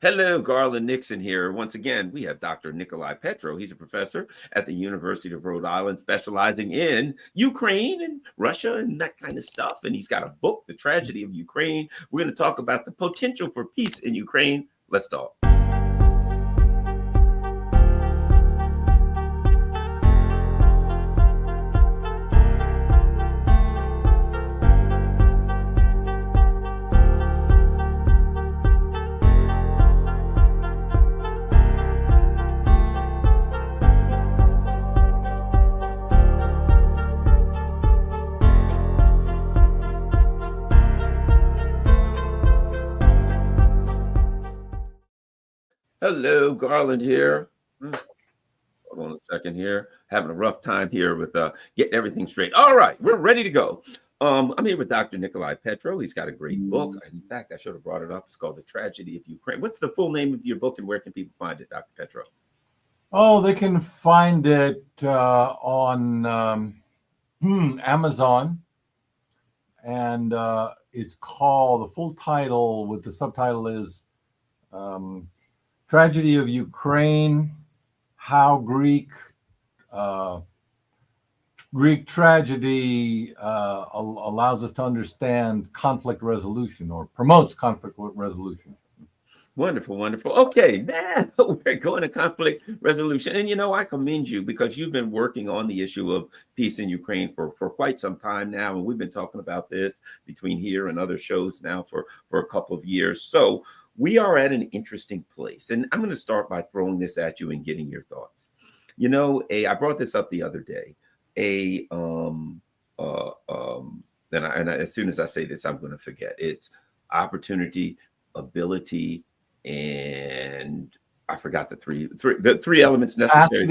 Hello, Garland Nixon here. Once again, we have Dr. Nicolai Petro. He's a professor at the University of Rhode Island, specializing in Ukraine and Russia and that kind of stuff. And he's got a book, The Tragedy of Ukraine. We're going to talk about the potential for peace in Ukraine. Let's talk. Hello, Garland here. Hold on a second here. Having a rough time here with getting everything straight. All right, we're ready to go. I'm here with Dr. Nicolai Petro. He's got a great book. In fact, I should have brought it up. It's called The Tragedy of Ukraine. What's the full name of your book and where can people find it, Dr. Petro? Oh, they can find it on Amazon. And it's called, the full title with the subtitle is Tragedy of Ukraine, How Greek Tragedy allows us to understand conflict resolution or promotes conflict resolution. Wonderful, wonderful. Okay, now we're going to conflict resolution. And, I commend you because you've been working on the issue of peace in Ukraine for quite some time now. And we've been talking about this between here and other shows now for a couple of years. So we are at an interesting place. And I'm going to start by throwing this at you and getting your thoughts. I brought this up the other day. As soon as I say this, I'm going to forget. It's opportunity, ability, and I forgot the three elements necessary.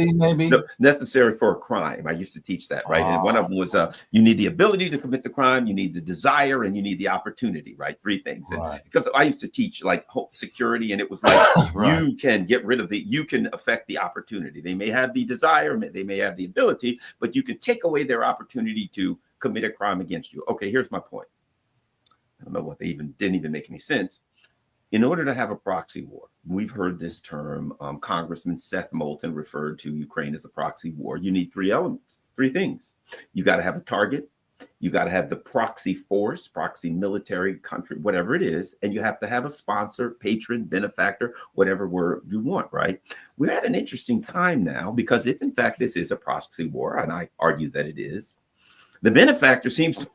Necessary for a crime. I used to teach that, right? And one of them was you need the ability to commit the crime, you need the desire, and you need the opportunity, right? Three things. And because I used to teach like security, and it was like you can get rid of you can affect the opportunity. They may have the desire, they may have the ability, but you can take away their opportunity to commit a crime against you. Okay, here's my point. I don't know what didn't even make any sense. In order to have a proxy war, we've heard this term, Congressman Seth Moulton referred to Ukraine as a proxy war. You need three elements, three things. You got to have a target. You got to have the proxy force, proxy military, country, whatever it is. And you have to have a sponsor, patron, benefactor, whatever word you want, right? We're at an interesting time now because if in fact this is a proxy war, and I argue that it is, the benefactor seems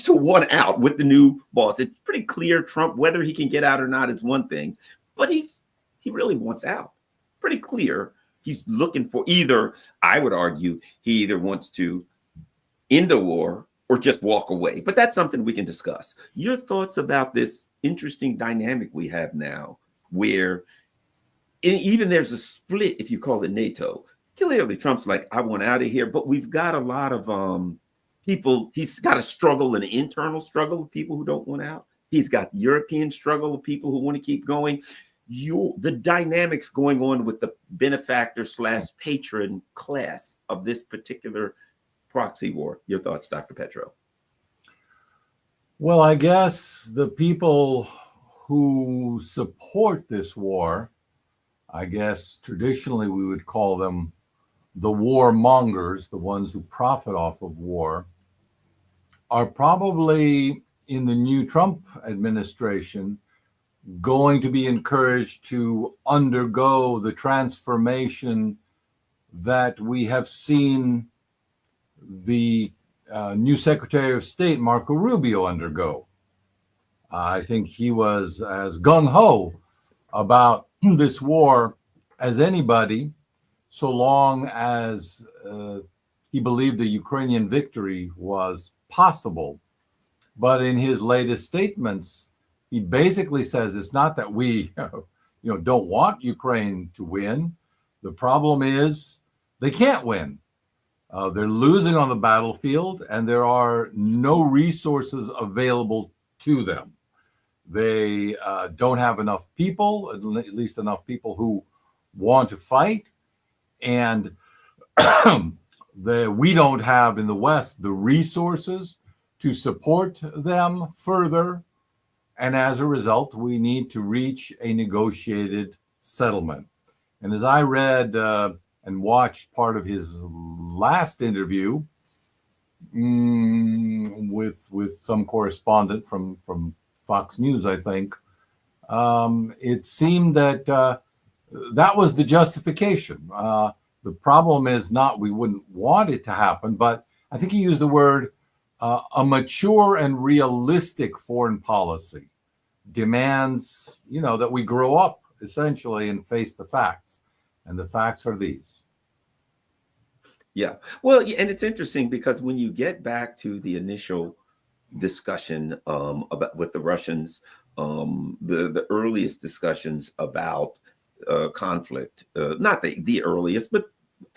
to want out with the new boss. It's pretty clear Trump, whether he can get out or not is one thing, but he really wants out. Pretty clear. He's looking for I would argue, he either wants to end the war or just walk away. But that's something we can discuss. Your thoughts about this interesting dynamic we have now, where even there's a split, if you call it NATO. Clearly, Trump's like, I want out of here, but we've got a lot of people, he's got a struggle, an internal struggle of people who don't want out. He's got the European struggle of people who want to keep going. The dynamics going on with the benefactor / patron class of this particular proxy war. Your thoughts, Dr. Petro? Well, I guess the people who support this war, I guess traditionally we would call them the warmongers, the ones who profit off of war, are probably in the new Trump administration going to be encouraged to undergo the transformation that we have seen the new Secretary of State, Marco Rubio, undergo. I think he was as gung-ho about this war as anybody, so long as he believed a Ukrainian victory was possible. But in his latest statements, he basically says it's not that we don't want Ukraine to win. The problem is they can't win. They're losing on the battlefield, and there are no resources available to them. They don't have enough people, at least enough people who want to fight. And we don't have in the West the resources to support them further. And as a result, we need to reach a negotiated settlement. And as I read and watched part of his last interview with some correspondent from Fox News, I think, it seemed that that was the justification. The problem is not we wouldn't want it to happen, but I think he used the word a mature and realistic foreign policy demands, that we grow up essentially and face the facts. And the facts are these. Yeah. Well, and it's interesting because when you get back to the initial discussion about with the Russians, the earliest discussions about conflict, not the earliest, but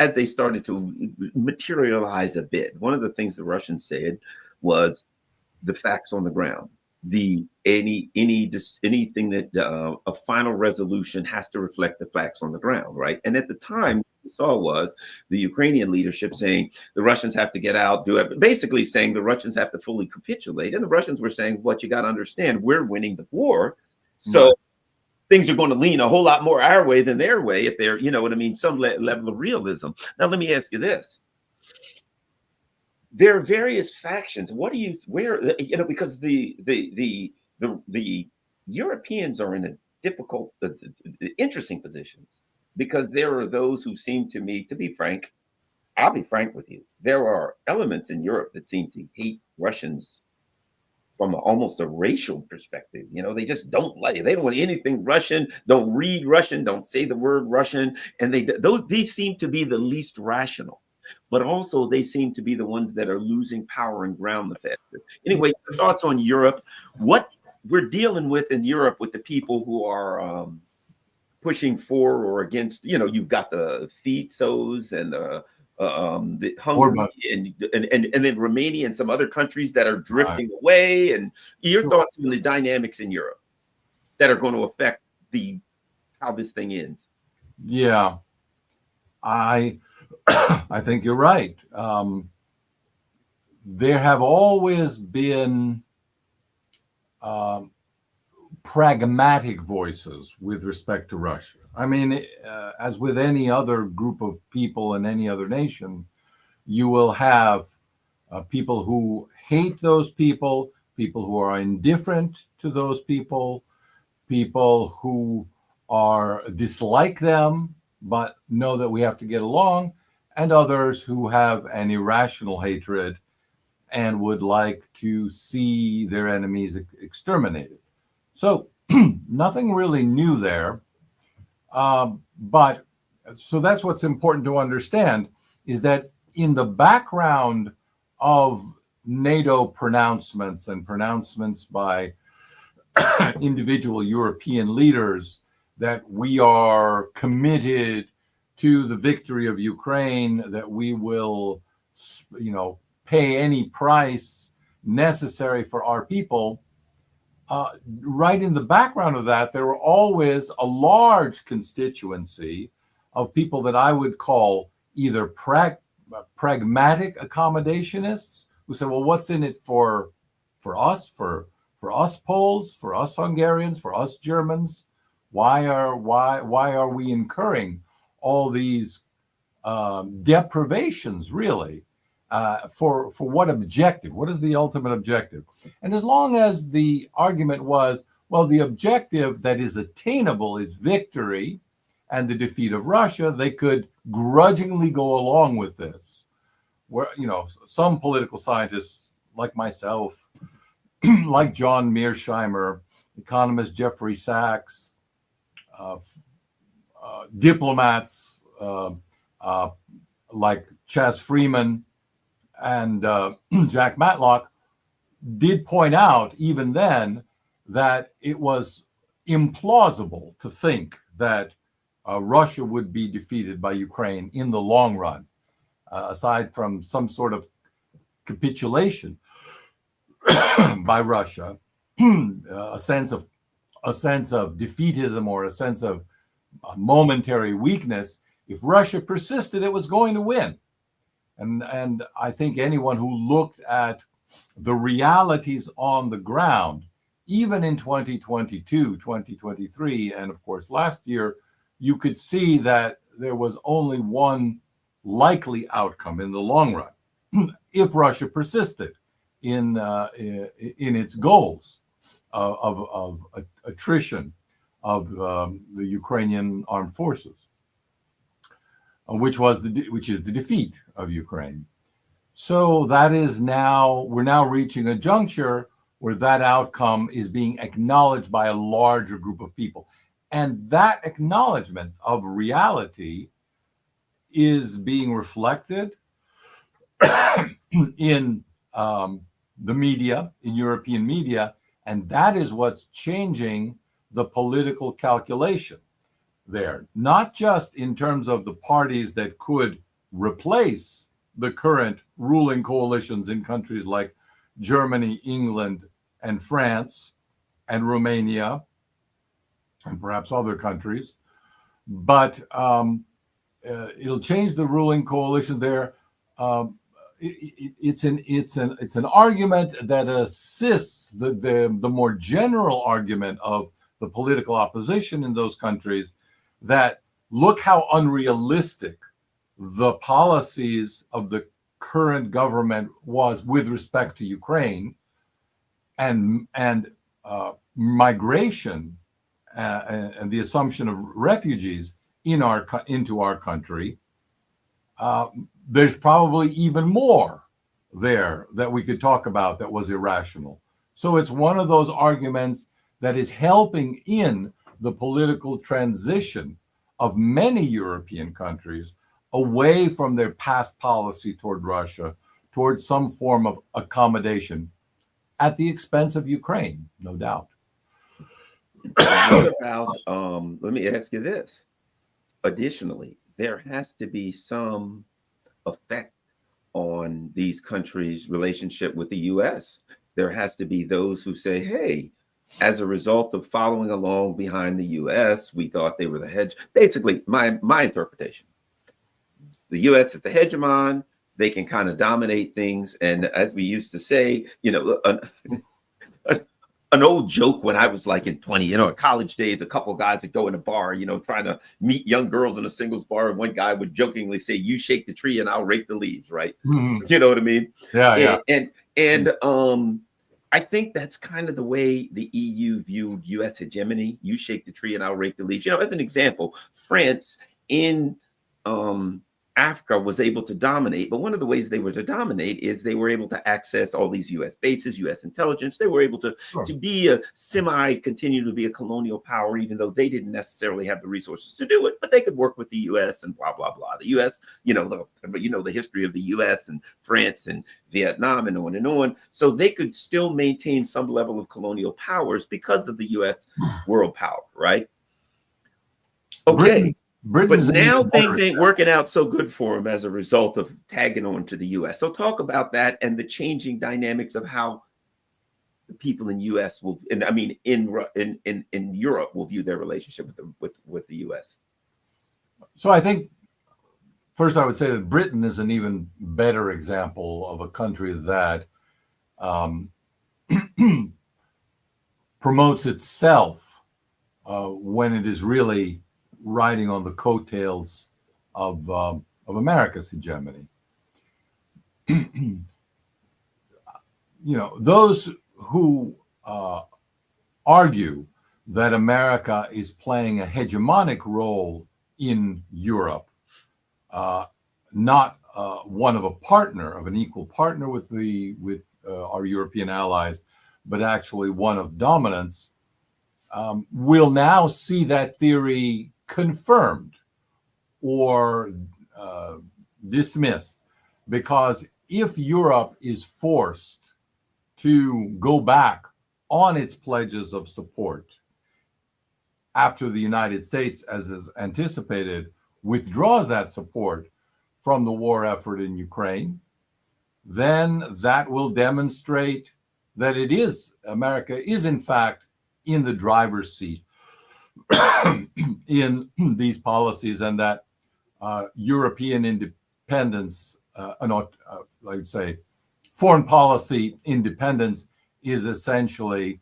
as they started to materialize a bit, one of the things the Russians said was the facts on the ground. Anything that a final resolution has to reflect the facts on the ground, right? And at the time, what we saw was the Ukrainian leadership saying the Russians have to get out, do it, basically saying the Russians have to fully capitulate. And the Russians were saying, what you got to understand, we're winning the war, so things are going to lean a whole lot more our way than their way if they're, some level of realism. Now, let me ask you this. There are various factions. Because the Europeans are in a difficult, interesting positions, because there are those who seem to me, to be frank, I'll be frank with you, there are elements in Europe that seem to hate Russians from almost a racial perspective. They just don't like it. They don't want anything Russian, don't read Russian, don't say the word Russian. And these seem to be the least rational, but also they seem to be the ones that are losing power and ground the fastest. Anyway, thoughts on Europe, what we're dealing with in Europe with the people who are pushing for or against, you've got the Fizos and the Hungary and then Romania and some other countries that are drifting away. And your thoughts on the dynamics in Europe that are going to affect how this thing ends? Yeah, I think you're right. There have always been pragmatic voices with respect to Russia. I mean, as with any other group of people in any other nation, you will have people who hate those people who are indifferent to those people who dislike them, but know that we have to get along, and others who have an irrational hatred and would like to see their enemies exterminated. So nothing really new there. But so that's what's important to understand, is that in the background of NATO pronouncements and pronouncements by individual European leaders that we are committed to the victory of Ukraine, that we will, pay any price necessary for our people. Right in the background of that, there were always a large constituency of people that I would call either pragmatic accommodationists, who say, well, what's in it for us, for us Poles, for us Hungarians, for us Germans? Why are we incurring all these deprivations, really? For what objective? What is the ultimate objective? And as long as the argument was, well, the objective that is attainable is victory and the defeat of Russia, they could grudgingly go along with this. Where, some political scientists like myself, like John Mearsheimer, economist Jeffrey Sachs, diplomats like Chas Freeman and Jack Matlock did point out even then that it was implausible to think that Russia would be defeated by Ukraine in the long run, aside from some sort of capitulation by Russia, a sense of defeatism or a sense of momentary weakness. If Russia persisted, it was going to win. And I think anyone who looked at the realities on the ground, even in 2022, 2023, and of course last year, you could see that there was only one likely outcome in the long run if Russia persisted in its goals of attrition of the Ukrainian armed forces, which is the defeat of Ukraine. So that is we're now reaching a juncture where that outcome is being acknowledged by a larger group of people. And that acknowledgement of reality is being reflected in the media, in European media, and that is what's changing the political calculation there, not just in terms of the parties that could replace the current ruling coalitions in countries like Germany, England, and France, and Romania, and perhaps other countries, but it'll change the ruling coalition there. It's an argument that assists the more general argument of the political opposition in those countries, that look how unrealistic the policies of the current government was with respect to Ukraine, and migration and the assumption of refugees into our country. There's probably even more there that we could talk about that was irrational. So it's one of those arguments that is helping in the political transition of many European countries away from their past policy toward Russia, towards some form of accommodation at the expense of Ukraine, no doubt. What about, let me ask you this. Additionally, there has to be some effect on these countries' relationship with the U.S. There has to be those who say, hey, as a result of following along behind the U.S., we thought they were the hedge. Basically, my interpretation, the U.S. is the hegemon. They can kind of dominate things. And as we used to say, an old joke when I was like in 20, in college days, a couple of guys would go in a bar, trying to meet young girls in a singles bar. And one guy would jokingly say, you shake the tree and I'll rake the leaves, right? Mm-hmm. You know what I mean? Yeah. And I think that's kind of the way the EU viewed U.S. hegemony. You shake the tree and I'll rake the leaves. As an example, France in Africa was able to dominate, but one of the ways they were to dominate is they were able to access all these U.S. bases, U.S. intelligence. They were able to be continue to be a colonial power, even though they didn't necessarily have the resources to do it, but they could work with the U.S. and blah, blah, blah. The U.S., the history of the U.S. and France and Vietnam and on and on. So they could still maintain some level of colonial powers because of the U.S. world power, right? Okay. But now things ain't working out so good for them as a result of tagging on to the U.S. So talk about that and the changing dynamics of how the people in U.S. in Europe will view their relationship with the U.S. So I think first I would say that Britain is an even better example of a country that promotes itself when it is really riding on the coattails of America's hegemony. Those who argue that America is playing a hegemonic role in Europe, not one of a partner, of an equal partner with our European allies, but actually one of dominance, will now see that theory confirmed or dismissed, because if Europe is forced to go back on its pledges of support after the United States, as is anticipated, withdraws that support from the war effort in Ukraine, then that will demonstrate that America is in fact in the driver's seat in these policies, and that European independence, I'd say foreign policy independence, is essentially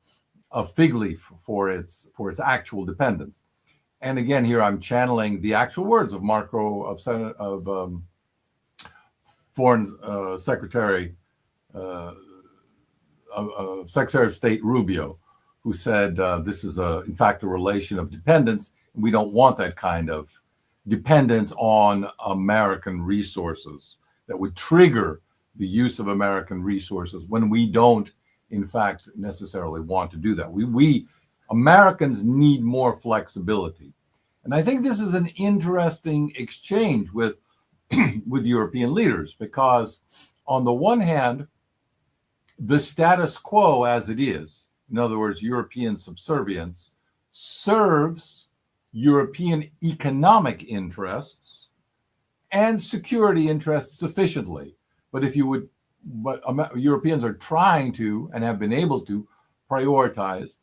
a fig leaf for its actual dependence. And again, here I'm channeling the actual words of Foreign Secretary Secretary of State Rubio, who said this is in fact a relation of dependence. We don't want that kind of dependence on American resources that would trigger the use of American resources when we don't, in fact, necessarily want to do that. We Americans need more flexibility. And I think this is an interesting exchange with European leaders, because on the one hand, the status quo as it is, in other words, European subservience, serves European economic interests and security interests sufficiently. But Europeans are trying to and have been able to prioritize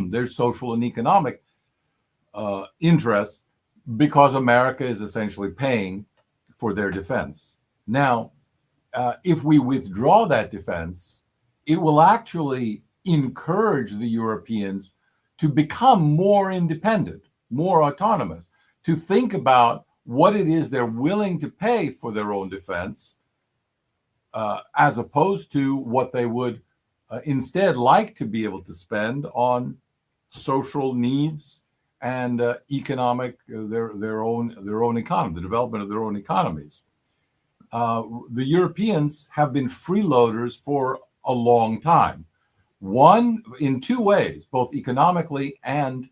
their social and economic interests, because America is essentially paying for their defense. Now, if we withdraw that defense, it will actually encourage the Europeans to become more independent, more autonomous, to think about what it is they're willing to pay for their own defense, as opposed to what they would instead like to be able to spend on social needs and economic, their own economy, the development of their own economies. The Europeans have been freeloaders for a long time. One, in two ways, both economically and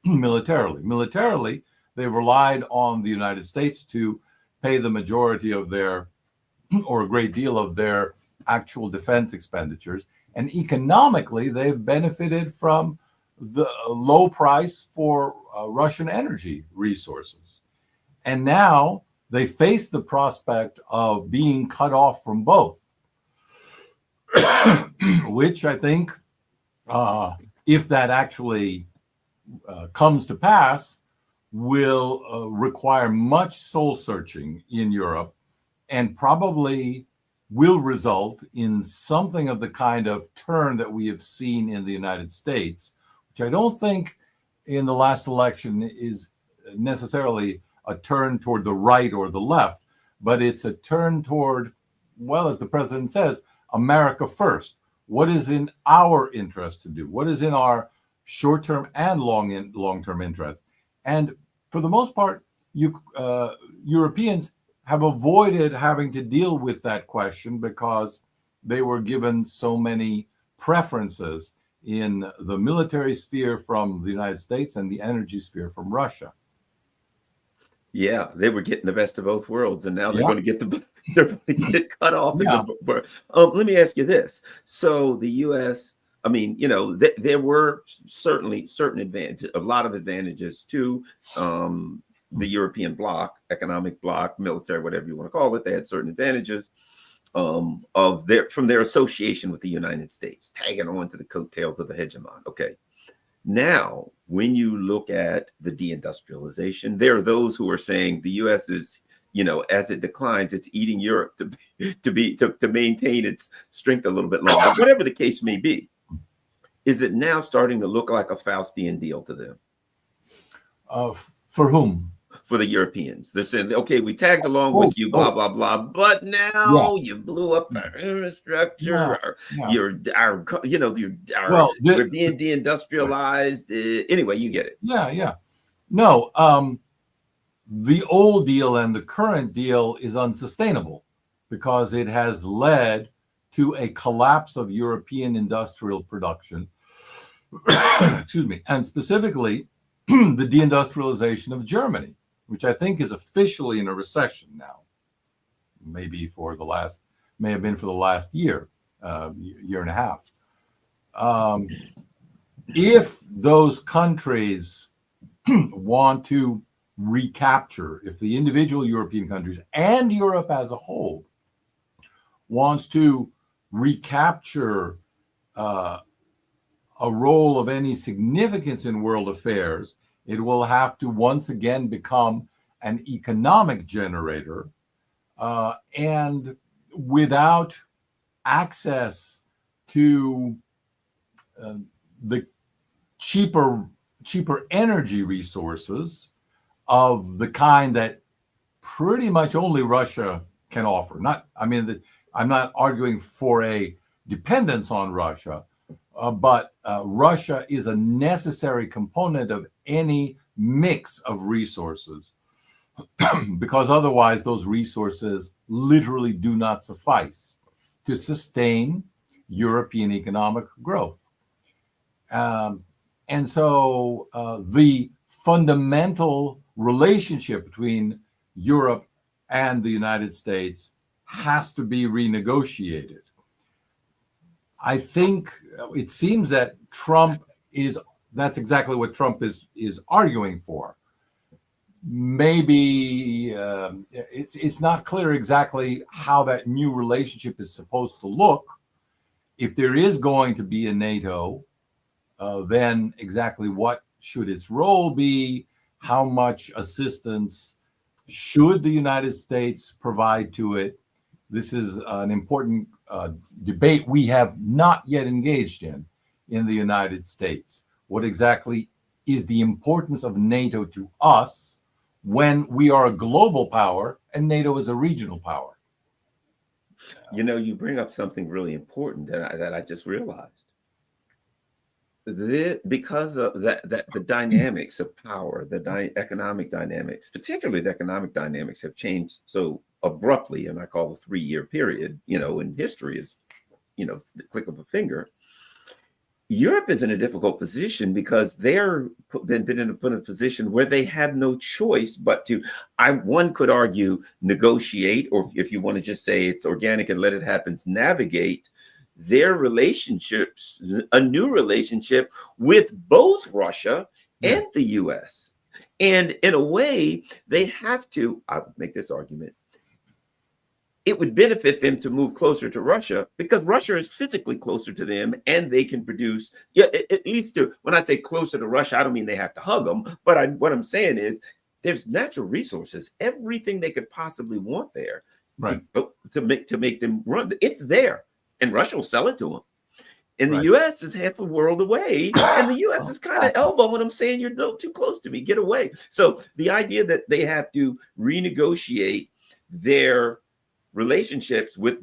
militarily. Militarily, they've relied on the United States to pay the majority of their, or a great deal of their, actual defense expenditures. And economically, they've benefited from the low price for Russian energy resources. And now they face the prospect of being cut off from both, which I think, if that actually comes to pass, will require much soul searching in Europe, and probably will result in something of the kind of turn that we have seen in the United States, which I don't think in the last election is necessarily a turn toward the right or the left, but it's a turn toward, well, as the president says, America first. What is in our interest to do? What is in our short-term and long-term interest? And for the most part, Europeans have avoided having to deal with that question because they were given so many preferences in the military sphere from the United States and the energy sphere from Russia. Yeah, they were getting the best of both worlds, and now they're going to get they're going to get cut off. Yeah. Let me ask you this: so the U.S., I mean, you know, there were certainly certain advantages, a lot of advantages to the European bloc, economic bloc, military, whatever you want to call it. They had certain advantages from their association with the United States, tagging on to the coattails of the hegemon. Okay. Now, when you look at the deindustrialization, there are those who are saying the U.S. is, you know, as it declines, it's eating Europe to maintain its strength a little bit longer. Whatever the case may be, is it now starting to look like a Faustian deal to them? For whom? For the Europeans. They're saying, okay, we tagged along with you, blah, blah, blah, but now you blew up our infrastructure, we're being deindustrialized. Anyway, you get it. Yeah. No, the old deal and the current deal is unsustainable because it has led to a collapse of European industrial production, excuse me, and specifically the deindustrialization of Germany, which I think is officially in a recession now. May have been for the last year, year and a half. If those countries want to recapture, if the individual European countries and Europe as a whole wants to recapture a role of any significance in world affairs, it will have to once again become an economic generator, and without access to the cheaper energy resources of the kind that pretty much only Russia can offer. I'm not arguing for a dependence on Russia, but Russia is a necessary component of any mix of resources, because otherwise those resources literally do not suffice to sustain European economic growth. And so the fundamental relationship between Europe and the United States has to be renegotiated. I think it seems that that's exactly what Trump is arguing for. Maybe it's not clear exactly how that new relationship is supposed to look. If there is going to be a NATO, then exactly what should its role be? How much assistance should the United States provide to it? This is an important debate we have not yet engaged in the United States. What exactly is the importance of NATO to us when we are a global power and NATO is a regional power? You bring up something really important that I just realized. Because of that the dynamics of power, economic dynamics, particularly the economic dynamics, have changed so abruptly, and I call the 3-year period, in history is, it's the click of a finger. Europe is in a difficult position because they're been in a position where they have no choice but to, one could argue, negotiate, or if you want to just say it's organic and let it happen, navigate their relationships, a new relationship with both Russia and the US. And in a way, they have to, I'll make this argument, it would benefit them to move closer to Russia because Russia is physically closer to them and they can produce, at least when I say closer to Russia, I don't mean they have to hug them, but what I'm saying is there's natural resources, everything they could possibly want there, right, to make them run. It's there, and Russia will sell it to them. And the right. U.S. is half a world away, and the U.S. is kind of elbowing them, saying, you're no too close to me, get away. So the idea that they have to renegotiate their relationships with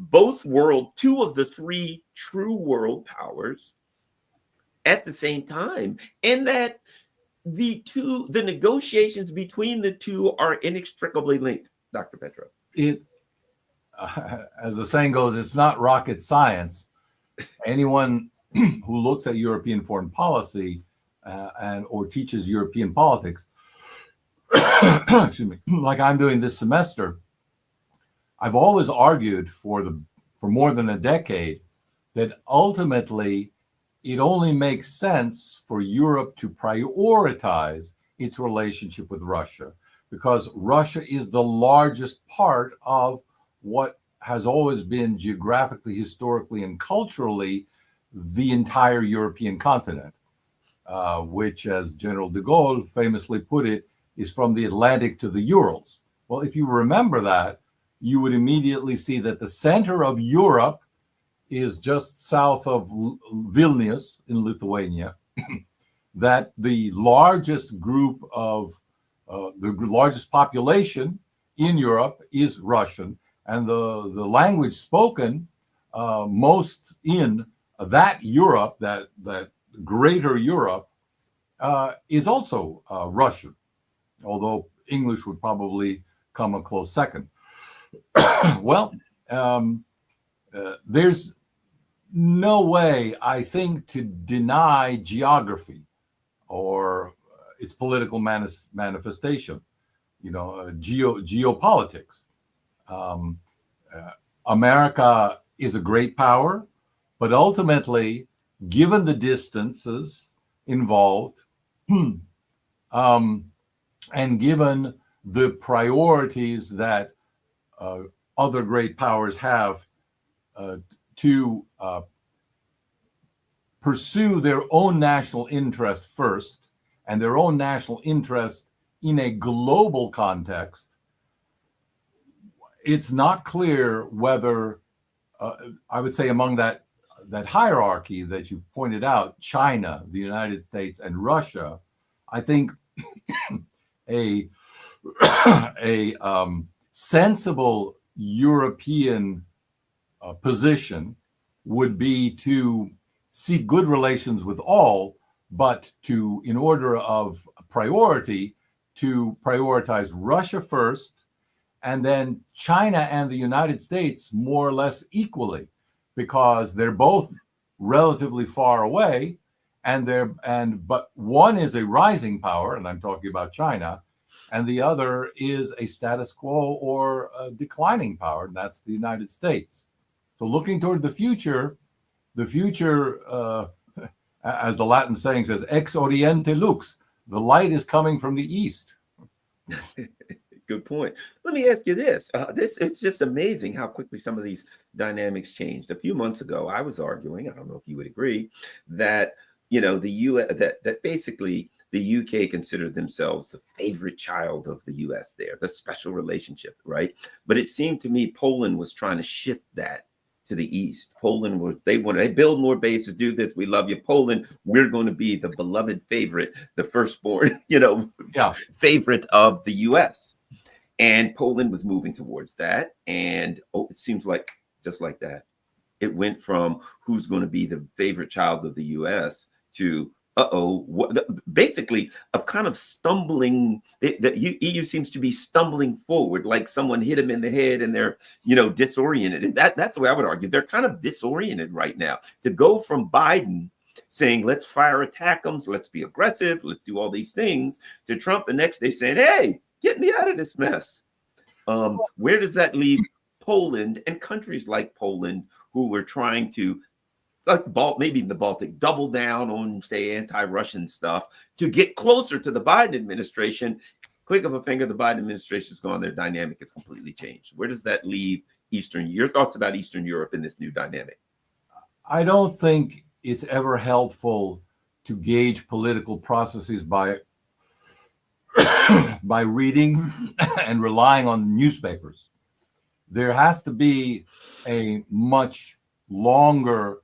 two of the 3 true world powers at the same time, and that the negotiations between the two are inextricably linked, Dr. Petro. As the saying goes, it's not rocket science. Anyone who looks at European foreign policy or teaches European politics, excuse me, like I'm doing this semester, I've always argued for more than a decade that ultimately it only makes sense for Europe to prioritize its relationship with Russia, because Russia is the largest part of what has always been geographically, historically, and culturally the entire European continent, which, as General de Gaulle famously put it, is from the Atlantic to the Urals. Well, if you remember that, you would immediately see that the center of Europe is just south of Vilnius in Lithuania, that the largest group of the largest population in Europe is Russian, and the language spoken most in that Europe, that greater Europe, is also Russian, although English would probably come a close second. Well, there's no way, I think, to deny geography or its political manifestation, geopolitics. America is a great power, but ultimately, given the distances involved, and given the priorities that other great powers have to pursue their own national interest first, and their own national interest in a global context, it's not clear whether, I would say among that that hierarchy that you pointed out, China, the United States, and Russia, I think a sensible European position would be to seek good relations with all, but to, in order of priority, to prioritize Russia first, and then China and the United States more or less equally, because they're both relatively far away, but one is a rising power, and I'm talking about China, and the other is a status quo or a declining power, and that's the United States. So looking toward the future, as the Latin saying says, ex oriente lux, the light is coming from the east. Good point. Let me ask you this. It's just amazing how quickly some of these dynamics changed. A few months ago, I was arguing, I don't know if you would agree, that the US, that basically the UK considered themselves the favorite child of the US there, the special relationship, right? But it seemed to me Poland was trying to shift that to the east. Poland was, they build more bases, do this. We love you, Poland. We're going to be the beloved favorite, the firstborn, favorite of the US. And Poland was moving towards that. And it seems like just like that, it went from who's going to be the favorite child of the US to basically of kind of stumbling. The EU seems to be stumbling forward, like someone hit them in the head and they're disoriented. And that's the way I would argue. They're kind of disoriented right now. To go from Biden saying let's fire attack them, so let's be aggressive, let's do all these things, to Trump the next day saying, hey, get me out of this mess. Where does that leave Poland and countries like Poland who were trying to, like maybe the Baltic, double down on, say, anti-Russian stuff to get closer to the Biden administration? Click of a finger, the Biden administration is gone. Their dynamic has completely changed. Where does that leave your thoughts about Eastern Europe in this new dynamic? I don't think it's ever helpful to gauge political processes by reading and relying on newspapers. There has to be a much longer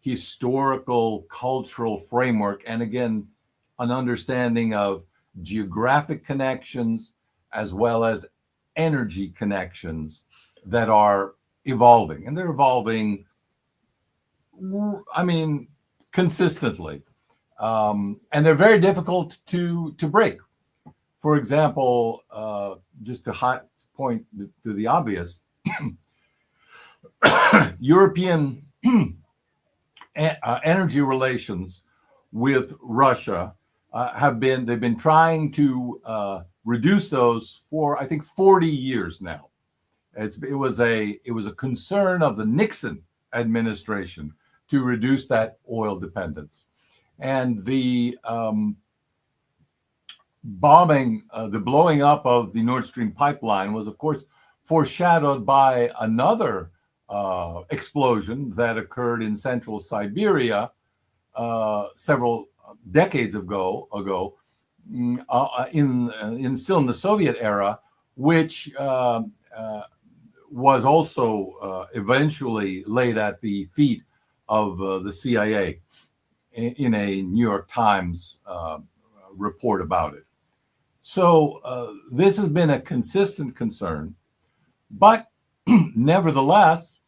historical, cultural framework, and again, an understanding of geographic connections as well as energy connections that are evolving. And they're evolving, consistently. And they're very difficult to break. For example, just to point to the obvious, European energy relations with Russia they've been trying to reduce those for, I think, 40 years now. It was a concern of the Nixon administration to reduce that oil dependence. And the blowing up of the Nord Stream pipeline was, of course, foreshadowed by another explosion that occurred in central Siberia several decades ago, still in the Soviet era, which was also eventually laid at the feet of the CIA in a New York Times report about it. So this has been a consistent concern, but nevertheless,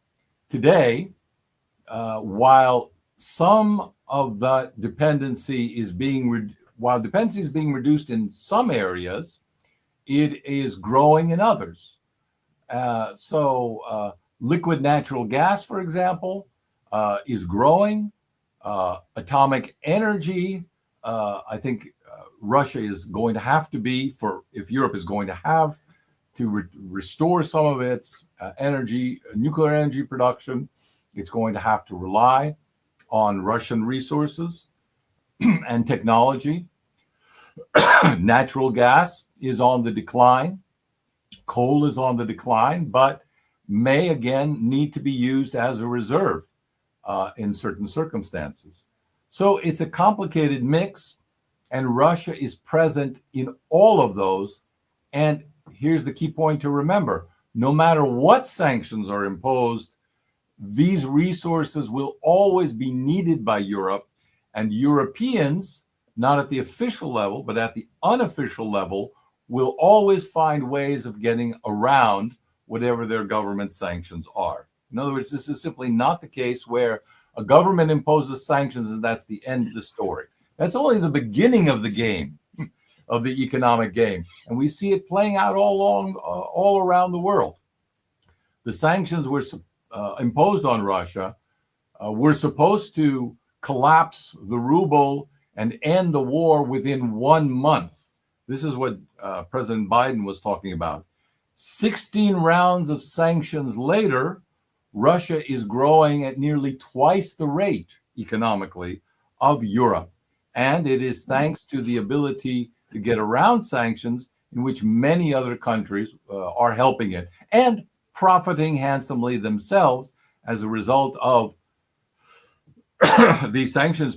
today, while some of the dependency is being reduced in some areas, it is growing in others. So liquid natural gas, for example, is growing. Atomic energy, I think Russia is going to have to be, if Europe is going to have to restore some of its nuclear energy production, it's going to have to rely on Russian resources and technology. Natural gas is on the decline. Coal is on the decline, but may again need to be used as a reserve in certain circumstances. So it's a complicated mix, and Russia is present in all of those. And here's the key point to remember: no matter what sanctions are imposed, these resources will always be needed by Europe, and Europeans, not at the official level, but at the unofficial level, will always find ways of getting around whatever their government sanctions are. In other words, this is simply not the case where a government imposes sanctions and that's the end of the story. That's only the beginning of the game, of the economic game. And we see it playing out all around the world. The sanctions were imposed on Russia were supposed to collapse the ruble and end the war within 1 month. This is what President Biden was talking about. 16 rounds of sanctions later, Russia is growing at nearly twice the rate economically of Europe. And it is thanks to the ability to get around sanctions in which many other countries are helping it and profiting handsomely themselves as a result of these sanctions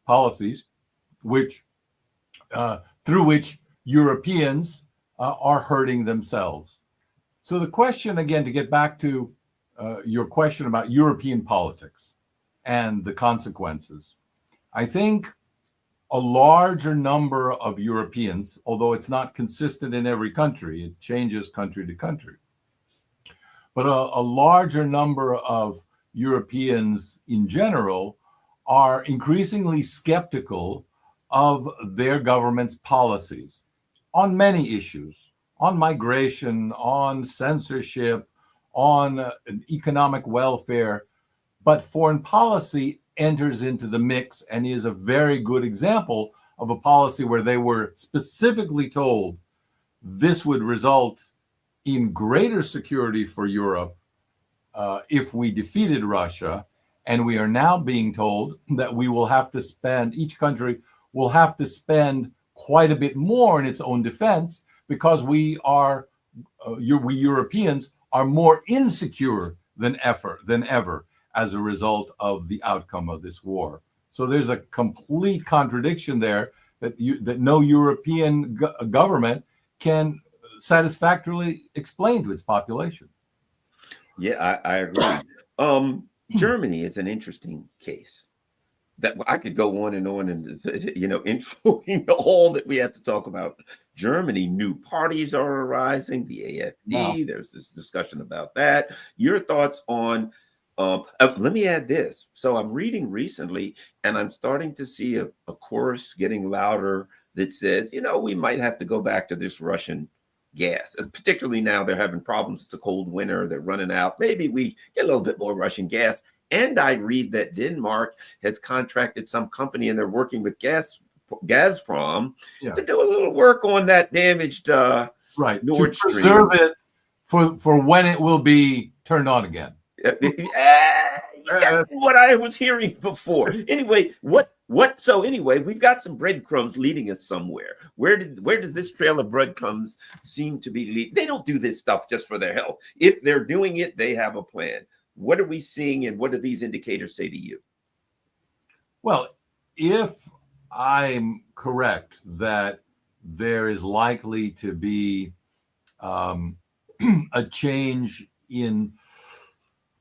policies, which through which Europeans are hurting themselves. So the question, again, to get back to your question about European politics and the consequences, I think a larger number of Europeans, although it's not consistent in every country, it changes country to country, but a larger number of Europeans in general are increasingly skeptical of their government's policies on many issues, on migration, on censorship, on economic welfare. But foreign policy enters into the mix and is a very good example of a policy where they were specifically told this would result in greater security for Europe if we defeated Russia. And we are now being told that we will have to spend, each country will have to spend quite a bit more in its own defense because we Europeans are more insecure than ever as a result of the outcome of this war. So there's a complete contradiction there that no European government can satisfactorily explain to its population. Yeah, I agree. Germany is an interesting case that I could go on and introing all that we have to talk about. Germany, new parties are arising, the AfD, wow. There's this discussion about that. Your thoughts on, let me add this. So I'm reading recently and I'm starting to see a chorus getting louder that says, we might have to go back to this Russian gas, particularly now they're having problems. It's a cold winter, they're running out. Maybe we get a little bit more Russian gas. And I read that Denmark has contracted some company and they're working with Gazprom to do a little work on that damaged Nord Stream. To preserve it for when it will be turned on again. What I was hearing before. Anyway, so anyway, we've got some breadcrumbs leading us somewhere. Where does this trail of breadcrumbs seem to be leading? They don't do this stuff just for their health. If they're doing it, they have a plan. What are we seeing and what do these indicators say to you? Well, if I'm correct that there is likely to be a change in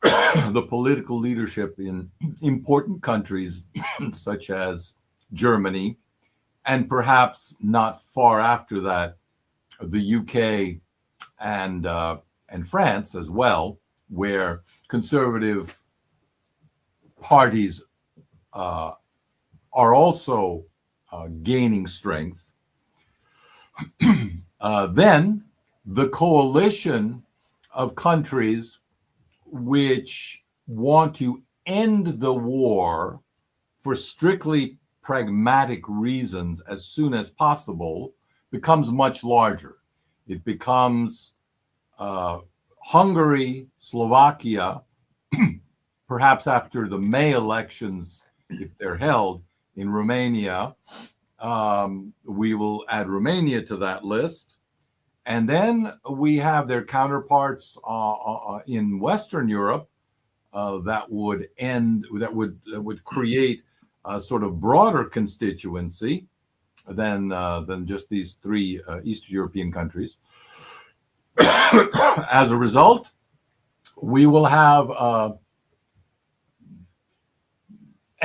the political leadership in important countries such as Germany, and perhaps not far after that, the UK and France as well, where conservative parties are also gaining strength, then the coalition of countries which want to end the war for strictly pragmatic reasons as soon as possible becomes much larger. It becomes Hungary, Slovakia, perhaps after the May elections, if they're held in Romania, we will add Romania to that list. And then we have their counterparts in Western Europe that would create a sort of broader constituency than just these three Eastern European countries. As a result, we will have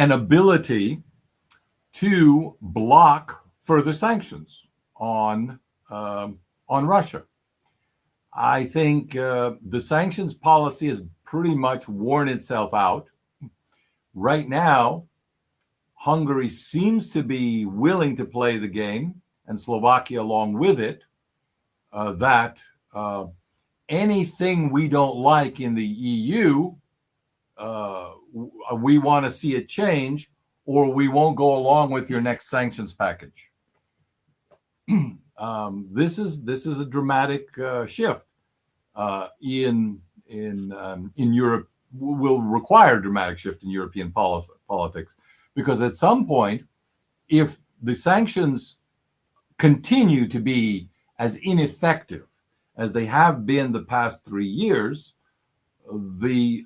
an ability to block further sanctions on Russia. I think the sanctions policy has pretty much worn itself out. Right now, Hungary seems to be willing to play the game, and Slovakia along with it, that anything we don't like in the EU, we want to see it change, or we won't go along with your next sanctions package. This is a dramatic shift in Europe. Will require a dramatic shift in European politics, because at some point, if the sanctions continue to be as ineffective as they have been the past 3 years, the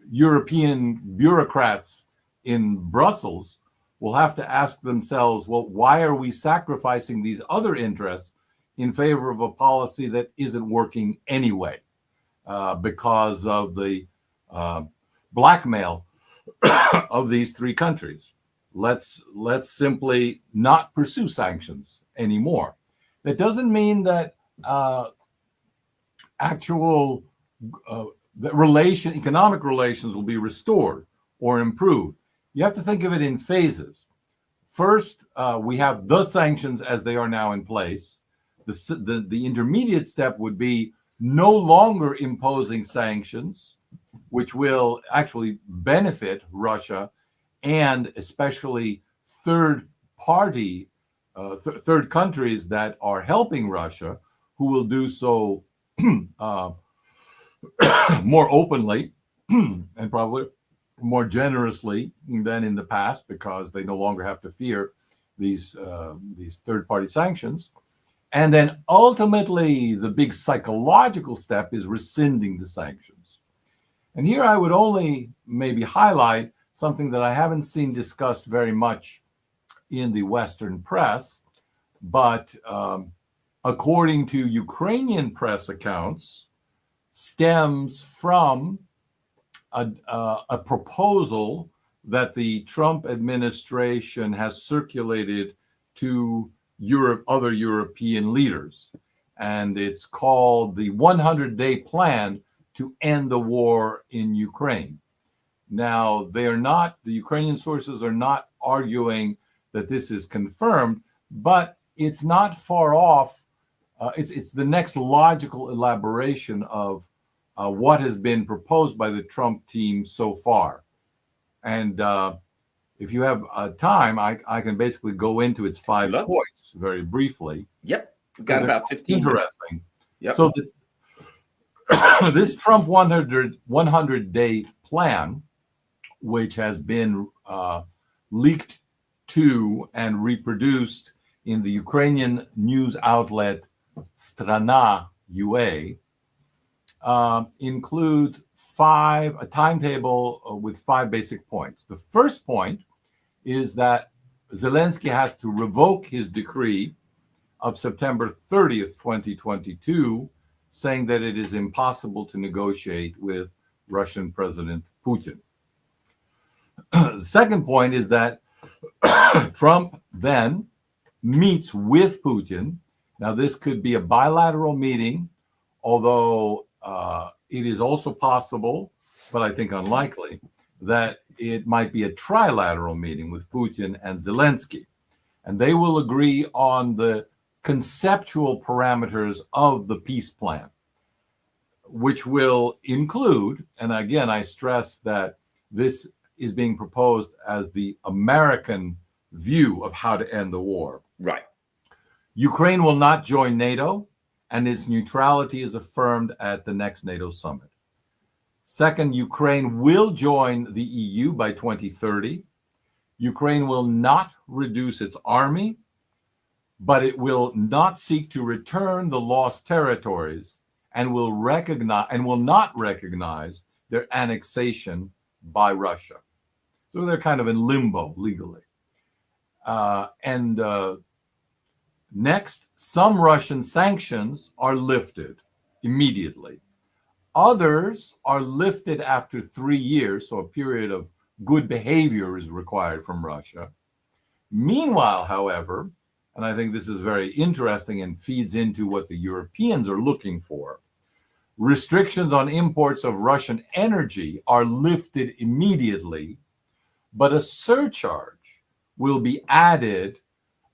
European bureaucrats in Brussels will have to ask themselves, well, why are we sacrificing these other interests in favor of a policy that isn't working anyway, because of the blackmail of these 3 countries? Let's simply not pursue sanctions anymore. That doesn't mean that actual economic relations will be restored or improved. You have to think of it in phases. First, we have the sanctions as they are now in place. The intermediate step would be no longer imposing sanctions, which will actually benefit Russia, and especially third countries that are helping Russia, who will do so more openly and probably more generously than in the past, because they no longer have to fear these third-party sanctions. And then ultimately, the big psychological step is rescinding the sanctions. And here I would only maybe highlight something that I haven't seen discussed very much in the Western press, but according to Ukrainian press accounts, stems from a proposal that the Trump administration has circulated to other European leaders. And it's called the 100-day plan to end the war in Ukraine. Now, the Ukrainian sources are not arguing that this is confirmed, but it's not far off. It's the next logical elaboration of what has been proposed by the Trump team so far. And if you have time, I can basically go into its 5 points very briefly. Yep, we've got about 15 interesting. Yep. So this Trump 100-day plan, which has been leaked to and reproduced in the Ukrainian news outlet Strana UA, includes a timetable with 5 basic points. The first point is that Zelensky has to revoke his decree of September 30th, 2022, saying that it is impossible to negotiate with Russian President Putin. The second point is that Trump then meets with Putin. Now, this could be a bilateral meeting, although it is also possible, but I think unlikely, that it might be a trilateral meeting with Putin and Zelensky. And they will agree on the conceptual parameters of the peace plan, which will include, and again, I stress that this is being proposed as the American view of how to end the war. Right. Ukraine will not join NATO, and its neutrality is affirmed at the next NATO summit. Second, Ukraine will join the EU by 2030. Ukraine will not reduce its army, but it will not seek to return the lost territories, and will not recognize their annexation by Russia. So they're kind of in limbo legally. Next, some Russian sanctions are lifted immediately. Others are lifted after 3 years, so a period of good behavior is required from Russia. Meanwhile, however, and I think this is very interesting and feeds into what the Europeans are looking for, restrictions on imports of Russian energy are lifted immediately, but a surcharge will be added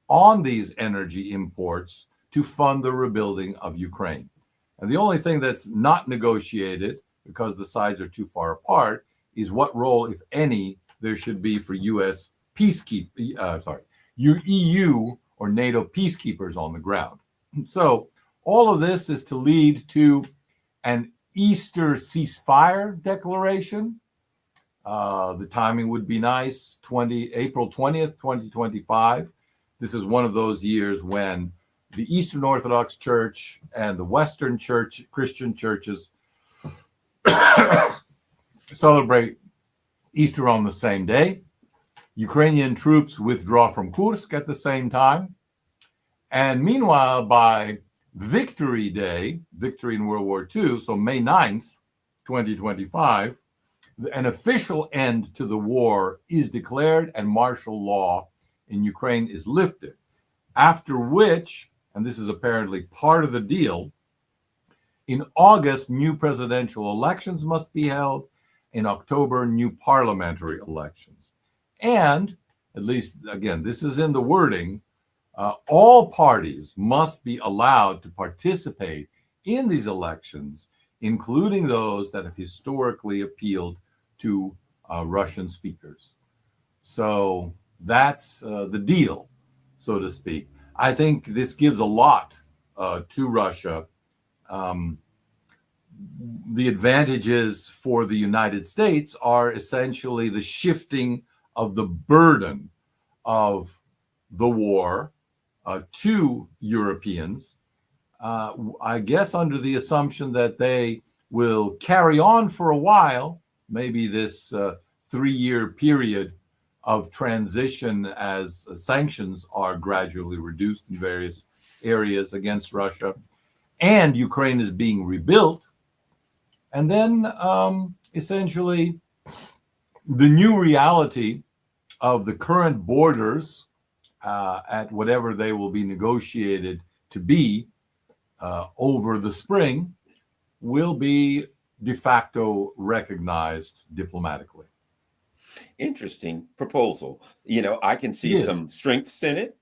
on these energy imports to fund the rebuilding of Ukraine. And the only thing that's not negotiated, because the sides are too far apart, is what role, if any, there should be for U.S. EU or NATO peacekeepers on the ground. So all of this is to lead to an Easter ceasefire declaration. The timing would be nice, April 20th, 2025. This is one of those years when the Eastern Orthodox Church and the Western Church, Christian churches, celebrate Easter on the same day. Ukrainian troops withdraw from Kursk at the same time. And meanwhile, by Victory Day, victory in World War II, so May 9th, 2025, an official end to the war is declared and martial law in Ukraine is lifted. After which, and this is apparently part of the deal, in August, new presidential elections must be held. In October, new parliamentary elections. And, at least, again, this is in the wording, all parties must be allowed to participate in these elections, including those that have historically appealed to Russian speakers. So that's the deal, so to speak. I think this gives a lot to Russia. The advantages for the United States are essentially the shifting of the burden of the war to Europeans, I guess under the assumption that they will carry on for a while, maybe this 3-year period of transition as sanctions are gradually reduced in various areas against Russia, and Ukraine is being rebuilt. And then essentially the new reality of the current borders at whatever they will be negotiated to be over the spring will be de facto recognized diplomatically. Interesting proposal. You know, I can see some strengths in it.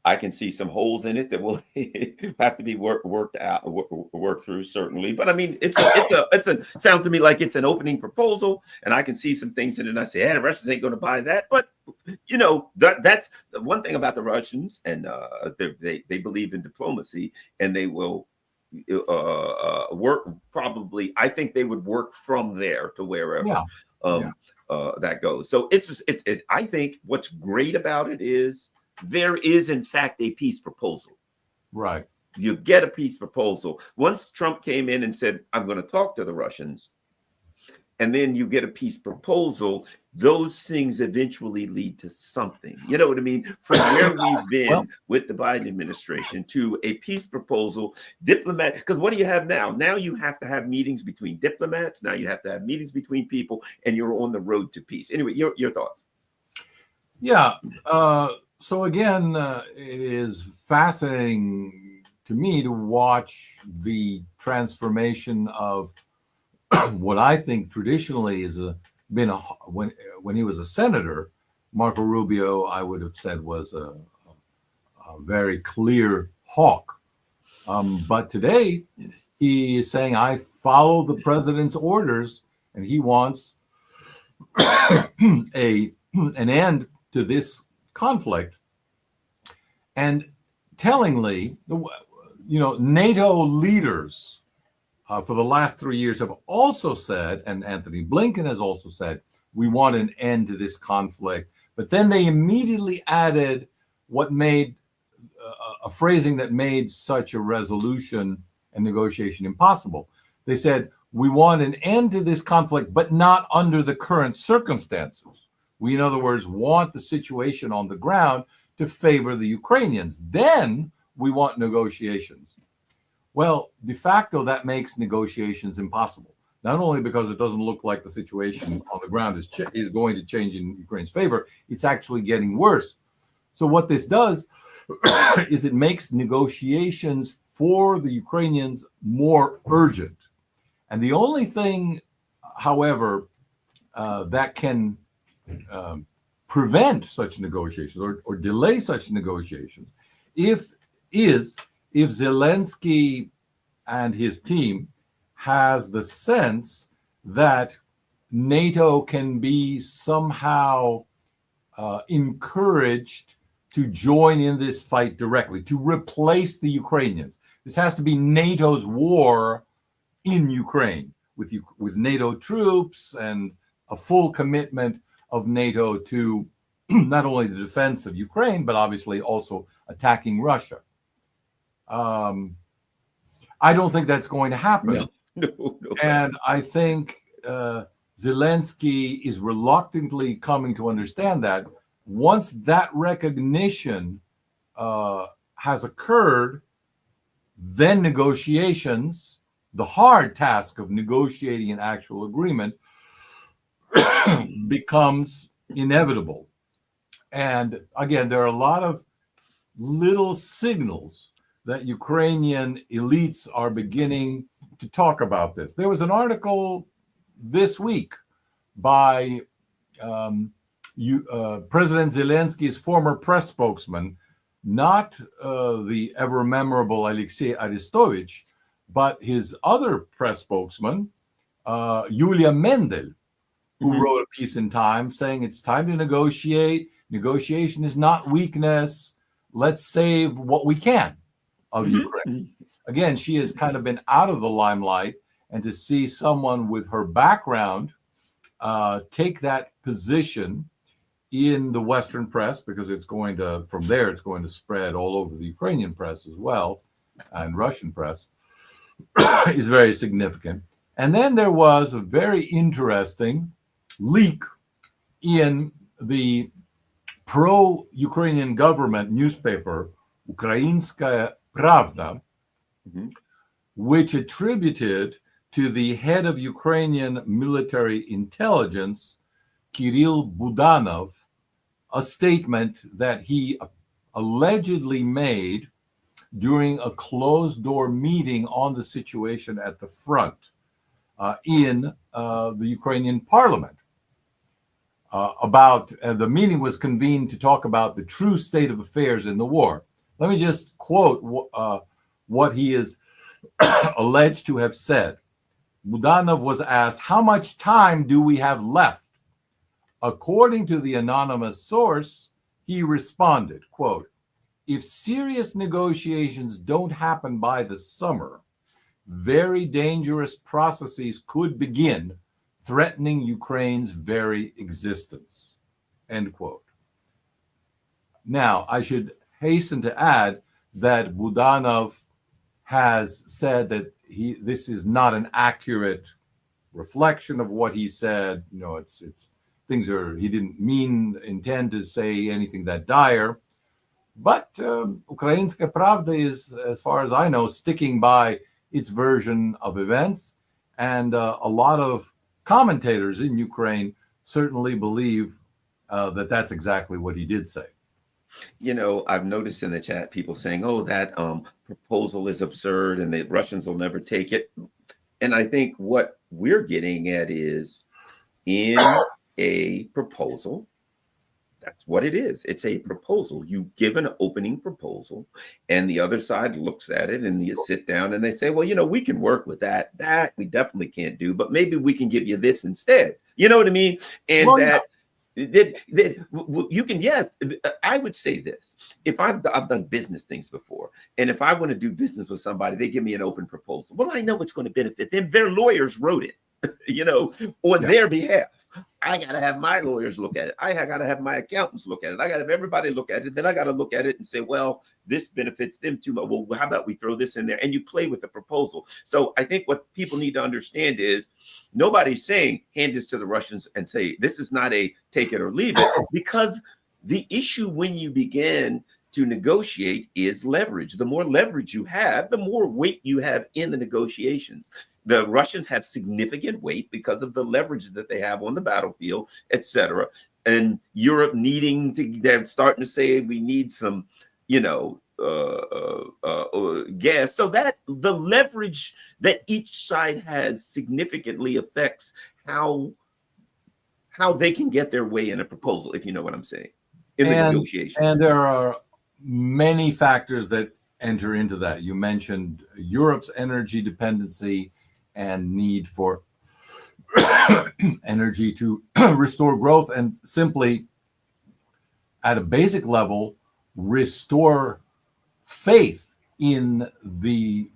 I can see some holes in it that will have to be worked through, certainly. But I mean, it's a sounds to me like it's an opening proposal, and I can see some things in it. And I say, the Russians ain't going to buy that. But you know, that's the one thing about the Russians, and they believe in diplomacy, and they will work. Probably, I think they would work from there to wherever that goes. So I think what's great about it is, there is, in fact, a peace proposal. Right. You get a peace proposal. Once Trump came in and said, I'm going to talk to the Russians, and then you get a peace proposal, those things eventually lead to something. You know what I mean? From where we've been with the Biden administration to a peace proposal, diplomat, because what do you have now? Now you have to have meetings between diplomats. Now you have to have meetings between people, and you're on the road to peace. Anyway, your thoughts. Yeah. So again, it is fascinating to me to watch the transformation of what I think traditionally is when he was a senator, Marco Rubio, I would have said, was a very clear hawk. But today he is saying, I follow the president's orders, and he wants an end to this conflict. And tellingly, you know, NATO leaders for the last 3 years have also said, and Anthony Blinken has also said, we want an end to this conflict. But then they immediately added what made a phrasing that made such a resolution and negotiation impossible. They said, we want an end to this conflict, but not under the current circumstances. We, in other words, want the situation on the ground to favor the Ukrainians. Then we want negotiations. Well, de facto, that makes negotiations impossible. not only because it doesn't look like the situation on the ground is going to change in Ukraine's favor, it's actually getting worse. So what this does is it makes negotiations for the Ukrainians more urgent. And the only thing, however, that can prevent such negotiations or delay such negotiations if Zelensky and his team has the sense that NATO can be somehow encouraged to join in this fight directly, to replace the Ukrainians. This has to be NATO's war in Ukraine with NATO troops and a full commitment of NATO to not only the defense of Ukraine, but obviously also attacking Russia. I don't think that's going to happen. No. And I think Zelensky is reluctantly coming to understand that once that recognition has occurred, then negotiations, the hard task of negotiating an actual agreement, becomes inevitable. And again, there are a lot of little signals that Ukrainian elites are beginning to talk about this. There was an article this week by President Zelensky's former press spokesman, not the ever memorable Alexei Arestovich, but his other press spokesman, Yulia Mendel, who wrote a piece in Time saying it's time to negotiate. Negotiation is not weakness. Let's save what we can of Ukraine. Again, she has kind of been out of the limelight, and to see someone with her background take that position in the Western press, because it's going to, from there, it's going to spread all over the Ukrainian press as well, and Russian press, is very significant. And then there was a very interesting leak in the pro-Ukrainian government newspaper, Ukrainskaya Pravda, which attributed to the head of Ukrainian military intelligence, Kirill Budanov, a statement that he allegedly made during a closed-door meeting on the situation at the front in the Ukrainian parliament. The meeting was convened to talk about the true state of affairs in the war. Let me just quote what he is alleged to have said. Budanov was asked, "How much time do we have left?" According to the anonymous source, he responded, quote, "If serious negotiations don't happen by the summer, very dangerous processes could begin, threatening Ukraine's very existence," end quote. Now, I should hasten to add that Budanov has said that this is not an accurate reflection of what he said. You know, he didn't intend to say anything that dire. But Ukrainska Pravda is, as far as I know, sticking by its version of events. And a lot of commentators in Ukraine certainly believe that that's exactly what he did say. You know, I've noticed in the chat people saying, "Oh, that proposal is absurd and the Russians will never take it." And I think what we're getting at is, in a proposal, that's what it is. It's a proposal. You give an opening proposal, and the other side looks at it, and you sit down and they say, "Well, you know, we can work with that. That we definitely can't do, but maybe we can give you this instead." You know what I mean? And you can, yes, I would say this. If I've done business things before, and if I want to do business with somebody, they give me an open proposal. Well, I know it's going to benefit them. Their lawyers wrote it, you know, on their behalf. I got to have my lawyers look at it. I got to have my accountants look at it. I got to have everybody look at it. Then I got to look at it and say, well, this benefits them too much. Well, how about we throw this in there? And you play with the proposal. So I think what people need to understand is nobody's saying hand this to the Russians and say, this is not a take it or leave it, because the issue when you begin to negotiate is leverage. The more leverage you have, the more weight you have in the negotiations. The Russians have significant weight because of the leverage that they have on the battlefield, etc. And Europe they're starting to say we need some, gas. So that the leverage that each side has significantly affects how they can get their way in a proposal, if you know what I'm saying, in the negotiations. And there are many factors that enter into that. You mentioned Europe's energy dependency and need for energy to restore growth, and simply at a basic level restore faith in the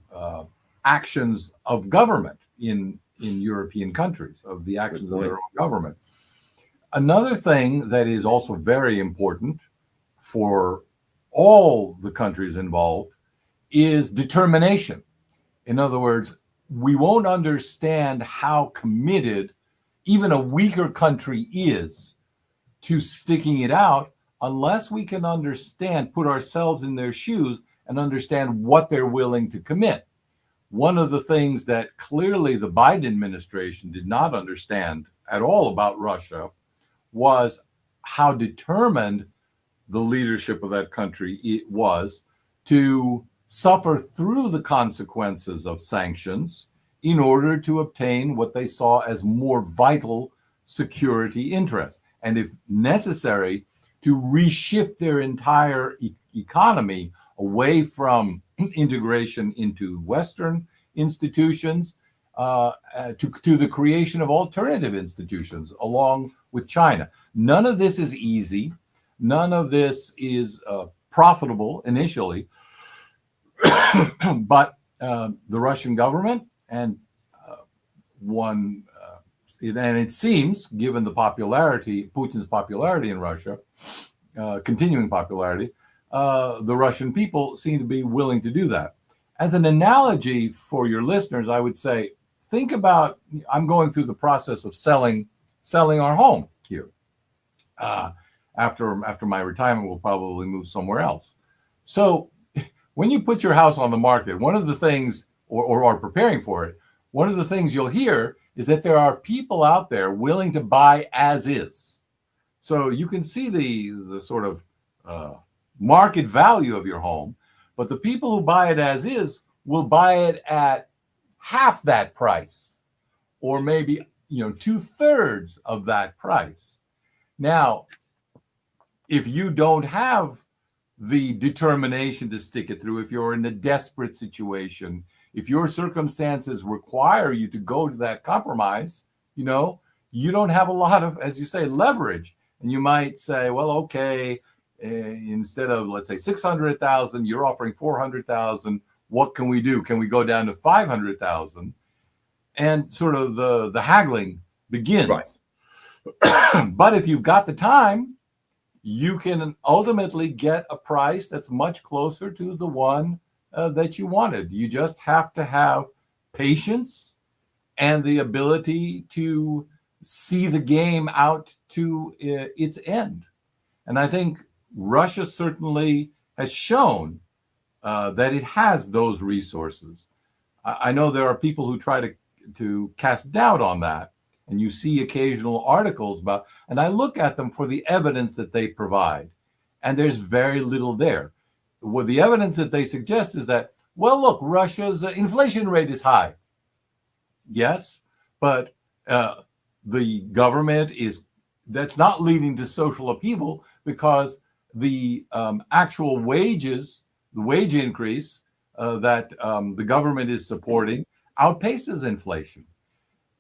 actions of government in European countries, of the actions of their own government. Another thing that is also very important for all the countries involved is determination. In other words, we won't understand how committed even a weaker country is to sticking it out unless we can put ourselves in their shoes and understand what they're willing to commit. One of the things that clearly the Biden administration did not understand at all about Russia was how determined the leadership of that country was to suffer through the consequences of sanctions in order to obtain what they saw as more vital security interests, and if necessary, to reshift their entire economy away from integration into Western institutions to the creation of alternative institutions along with China. None of this is easy. None of this is profitable initially. But the Russian government and it seems, given the popularity, Putin's popularity in Russia, continuing popularity, the Russian people seem to be willing to do that. As an analogy for your listeners, I would say, think about, I'm going through the process of selling our home here. After my retirement, we'll probably move somewhere else. So when you put your house on the market, one of the things, or are preparing for it, one of the things you'll hear is that there are people out there willing to buy as is. So you can see the sort of market value of your home, but the people who buy it as is will buy it at half that price, or maybe 2/3 of that price. Now, if you don't have the determination to stick it through, if you're in a desperate situation, if your circumstances require you to go to that compromise, you don't have a lot of, as you say, leverage. And you might say, well, okay, instead of, let's say, 600,000, you're offering 400,000. What can we do? Can we go down to 500,000? And sort of the haggling begins. Right. But if you've got the time, you can ultimately get a price that's much closer to the one that you wanted. You just have to have patience and the ability to see the game out to its end. And I think Russia certainly has shown that it has those resources. I know there are people who try to cast doubt on that, and you see occasional articles about, and I look at them for the evidence that they provide, and there's very little there. Well, the evidence that they suggest is that, well, look, Russia's inflation rate is high. Yes, but the government that's not leading to social upheaval because the actual wages, the wage increase that the government is supporting outpaces inflation.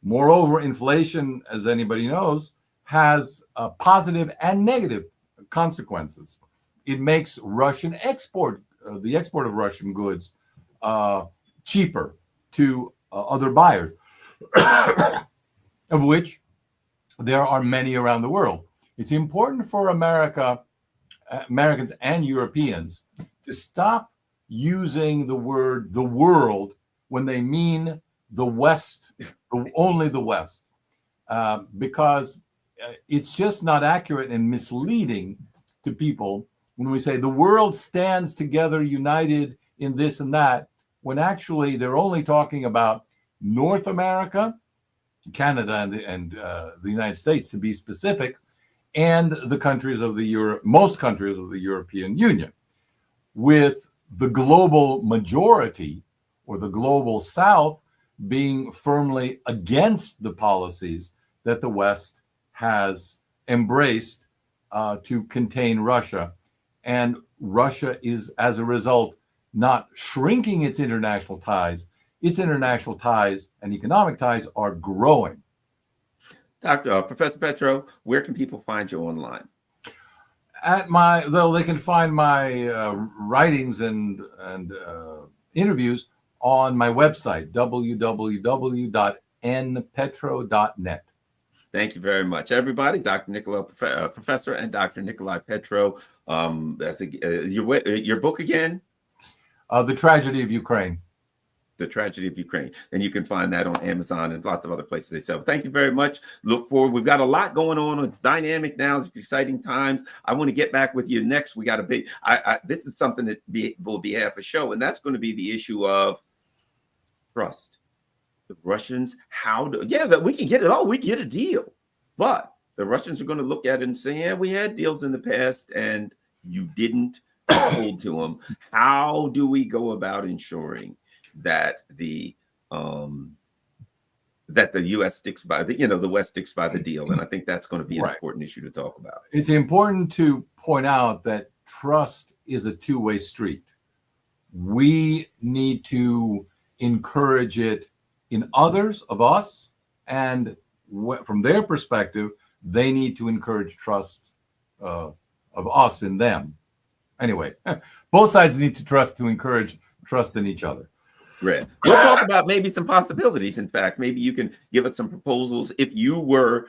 Moreover, inflation, as anybody knows, has positive and negative consequences. It makes Russian the export of Russian goods cheaper to other buyers, of which there are many around the world. It's important for Americans and Europeans to stop using the word the world when they mean the West, only the West, because it's just not accurate and misleading to people when we say the world stands together united in this and that, when actually they're only talking about North America, Canada, and the United States, to be specific, and the countries of most countries of the European Union, with the global majority or the global South being firmly against the policies that the West has embraced to contain Russia. And Russia is, as a result, not shrinking its international ties. Its international ties and economic ties are growing. Professor Petro, where can people find you online? They can find my writings and interviews on my website, www.npetro.net. Thank you very much, everybody. Dr. Nicolai, Professor and Dr. Nicolai Petro. Your book again? The Tragedy of Ukraine. The Tragedy of Ukraine. And you can find that on Amazon and lots of other places they sell. Thank you very much. Look forward. We've got a lot going on. It's dynamic now. It's exciting times. I want to get back with you next. We got a big, this is something that will be half a show, and that's going to be the issue of trust. The Russians, that we can get it all. We get a deal. But the Russians are going to look at it and say, yeah, we had deals in the past and you didn't hold to them. How do we go about ensuring that the U.S. sticks by the West sticks by the deal? And I think that's going to be an important issue to talk about. It's important to point out that trust is a two-way street. We need to encourage it in others of us, and from their perspective, they need to encourage trust of us in them. Anyway, both sides need to encourage trust in each other. Great. We'll talk about maybe some possibilities. In fact, maybe you can give us some proposals. If you were,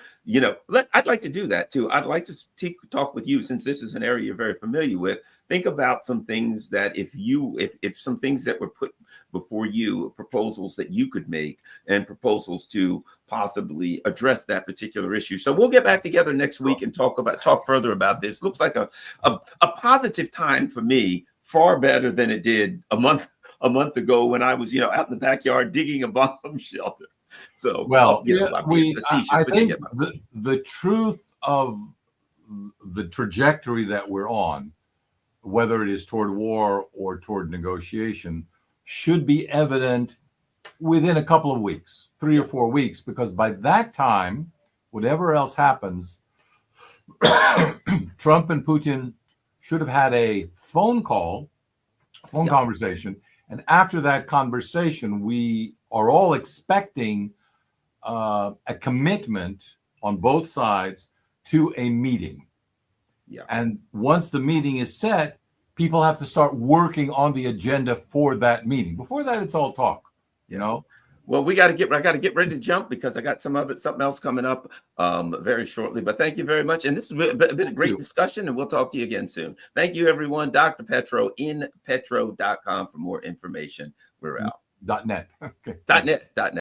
I'd like to do that too. I'd like to talk with you, since this is an area you're very familiar with. Think about some things that if some things that were put before you, proposals that you could make, and proposals to possibly address that particular issue. So we'll get back together next week and talk further about this. Looks like a positive time for me, far better than it did a month ago when I was, out in the backyard digging a bomb shelter. So, I think the truth of the trajectory that we're on, whether it is toward war or toward negotiation, should be evident within a couple of weeks, 3 or 4 weeks, because by that time, whatever else happens, Trump and Putin should have had a phone conversation. And after that conversation, we are all expecting a commitment on both sides to a meeting. Yeah. And once the meeting is set, people have to start working on the agenda for that meeting. Before that, it's all talk, Well, I got to get ready to jump because I got something else coming up very shortly. But thank you very much. And this has been a great discussion, and we'll talk to you again soon. Thank you, everyone. Dr. Petro, npetro.com for more information. We're out. .net. .net.